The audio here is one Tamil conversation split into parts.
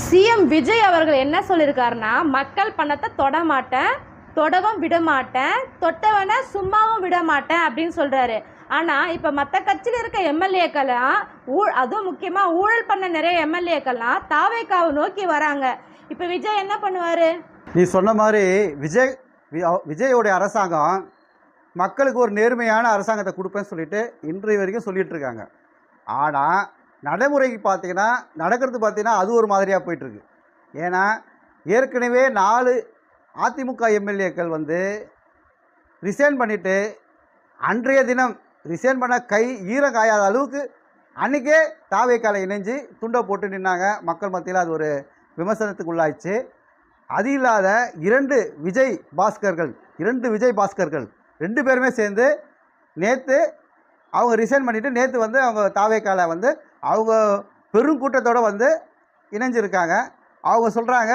சிஎம் விஜய் அவர்கள் என்ன சொல்லியிருக்காருன்னா, மக்கள் பணத்தை தொட மாட்டேன், தொடவும் விட மாட்டேன், தொட்டவனை சும்மாவும் விட மாட்டேன் அப்படின்னு சொல்றாரு. ஆனா இப்ப மற்ற கட்சியில் இருக்க எம்எல்ஏக்கெல்லாம் அதுவும் முக்கியமா ஊழல் பண்ண நிறைய எம்எல்ஏக்கெல்லாம் தாவேக்காவை நோக்கி வராங்க. இப்ப விஜய் என்ன பண்ணுவாரு? நீ சொன்ன மாதிரி விஜயோடைய அரசாங்கம் மக்களுக்கு ஒரு நேர்மையான அரசாங்கத்தை கொடுப்பேன்னு சொல்லிட்டு இன்றைய வரைக்கும் சொல்லிட்டு இருக்காங்க. ஆனால் நடைமுறைக்கு பார்த்தீங்கன்னா நடக்கிறது பார்த்தீங்கன்னா அது ஒரு மாதிரியாக போயிட்டுருக்கு. ஏன்னா ஏற்கனவே 4 அதிமுக எம்எல்ஏக்கள் ரிசைன் பண்ணிவிட்டு அன்றைய தினம் ரிசைன் பண்ண கை ஈரம் காயாத அளவுக்கு அன்றைக்கே தாவேக்கால இணைஞ்சு துண்டை போட்டு நின்னாங்க. மக்கள் மத்தியில் அது ஒரு விமர்சனத்துக்கு உள்ளாயிடுச்சு. அது இல்லாத 2 விஜய் பாஸ்கர்கள் 2 பேருமே சேர்ந்து நேற்று அவங்க ரிசைன் பண்ணிவிட்டு நேற்று அவங்க தாவேக்கால அவங்க பெருங்கூட்டத்தோடு இணைஞ்சிருக்காங்க. அவங்க சொல்கிறாங்க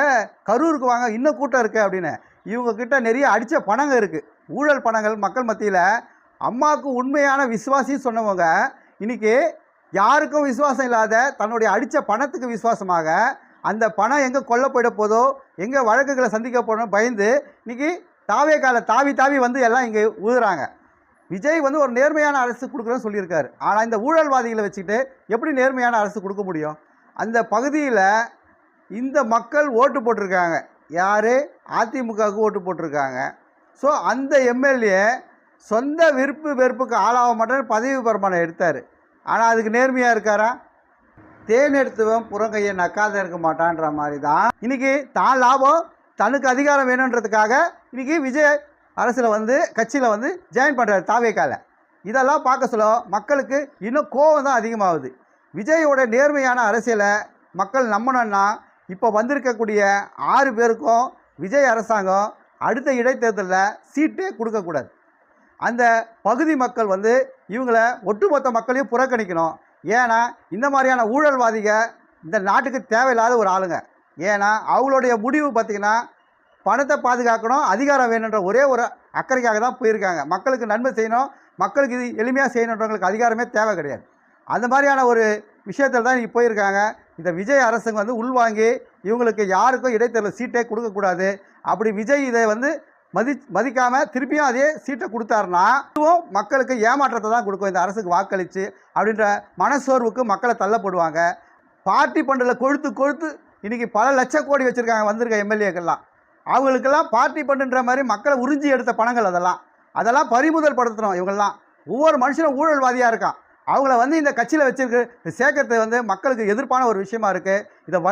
கரூருக்கு வாங்க இன்னும் கூட்டம் இருக்குது அப்படின்னு. இவங்கக்கிட்ட நிறைய அடித்த பணங்கள் இருக்குது, ஊழல் பணங்கள் மக்கள் மத்தியில். அம்மாவுக்கு உண்மையான விசுவாசி சொன்னவங்க இன்றைக்கி யாருக்கும் விசுவாசம் இல்லாத தன்னுடைய அடித்த பணத்துக்கு விசுவாசமாக அந்த பணம் எங்கே கொல்ல போயிட போதோ, எங்கே வழக்குகளை சந்திக்க போடணும் பயந்து இன்றைக்கி தாவேக்கால தாவி எல்லாம் இங்கே ஊதுறாங்க. விஜய் ஒரு நேர்மையான அரசு கொடுக்குறேன்னு சொல்லியிருக்காரு. ஆனால் இந்த ஊழல்வாதிகளை வச்சுக்கிட்டு எப்படி நேர்மையான அரசு கொடுக்க முடியும்? அந்த பகுதியில் இந்த மக்கள் ஓட்டு போட்டிருக்காங்க. யார்? அதிமுகவுக்கு ஓட்டு போட்டிருக்காங்க. ஸோ அந்த எம்எல்ஏ சொந்த விருப்பு வெறுப்புக்கு ஆளாக மாட்டேன்னு பதவி பிரமாணம் எடுத்தார். ஆனால் அதுக்கு நேர்மையாக இருக்காரா? தேன் எடுத்துவன் புறங்கையை நக்காத இருக்க மாட்டான்ற மாதிரி தான் இன்றைக்கி தான் லாபம் தனக்கு அதிகாரம் வேணுன்றதுக்காக இன்றைக்கி விஜய் அரசில் கட்சியில் ஜாயின் பண்ணுறாரு தாவேக்கால. இதெல்லாம் பார்க்க சொல்ல மக்களுக்கு இன்னும் கோபம் தான் அதிகமாகுது. விஜயோட நேர்மையான அரசியலை மக்கள் நம்பணுன்னா இப்போ வந்திருக்கக்கூடிய 6 பேருக்கும் விஜய் அரசாங்கம் அடுத்த இடைத்தேர்தலில் சீட்டே கொடுக்கக்கூடாது. அந்த பகுதி மக்கள் இவங்களை ஒட்டுமொத்த மக்களையும் புறக்கணிக்கணும். ஏன்னா இந்த மாதிரியான ஊழல்வாதிக இந்த நாட்டுக்கு தேவையில்லாத ஒரு ஆளுங்க. ஏன்னா அவங்களுடைய முடிவு பார்த்திங்கன்னா பணத்தை பாதுகாக்கணும், அதிகாரம் வேணுன்ற ஒரே ஒரு அக்கறைக்காக தான் போயிருக்காங்க. மக்களுக்கு நன்மை செய்யணும், மக்களுக்கு இது எளிமையாக செய்யணுன்றவங்களுக்கு அதிகாரமே தேவை கிடையாது. அந்த மாதிரியான ஒரு விஷயத்தில் தான் இன்றைக்கி போயிருக்காங்க. இந்த விஜய் அரசுங்க உள்வாங்கி இவங்களுக்கு யாருக்கும் இடைத்தேர்தல் சீட்டே கொடுக்கக்கூடாது. அப்படி விஜய் இதை மதிக்காமல் திருப்பியும் அதே சீட்டை கொடுத்தாருன்னா இதுவும் மக்களுக்கு ஏமாற்றத்தை தான் கொடுக்கும். இந்த அரசுக்கு வாக்களித்து அப்படின்ற மனசோர்வுக்கு மக்களை தள்ளப்படுவாங்க. பார்ட்டி பண்டில் கொழுத்து இன்றைக்கி பல லட்ச கோடி வச்சுருக்காங்க வந்திருக்க எம்எல்ஏக்கெல்லாம். அவங்களுக்கெல்லாம் பார்ட்டி பண்ணுன்ற மாதிரி மக்களை உறிஞ்சி எடுத்த பணங்கள் அதெல்லாம் பறிமுதல் படுத்தணும். இவங்கெல்லாம் ஒவ்வொரு மனுஷனும் ஊழல்வாதியாக இருக்கான். அவங்கள இந்த கட்சியில் வச்சுருக்கு சேர்க்கறது மக்களுக்கு எதிர்ப்பான ஒரு விஷயமா இருக்குது. இதை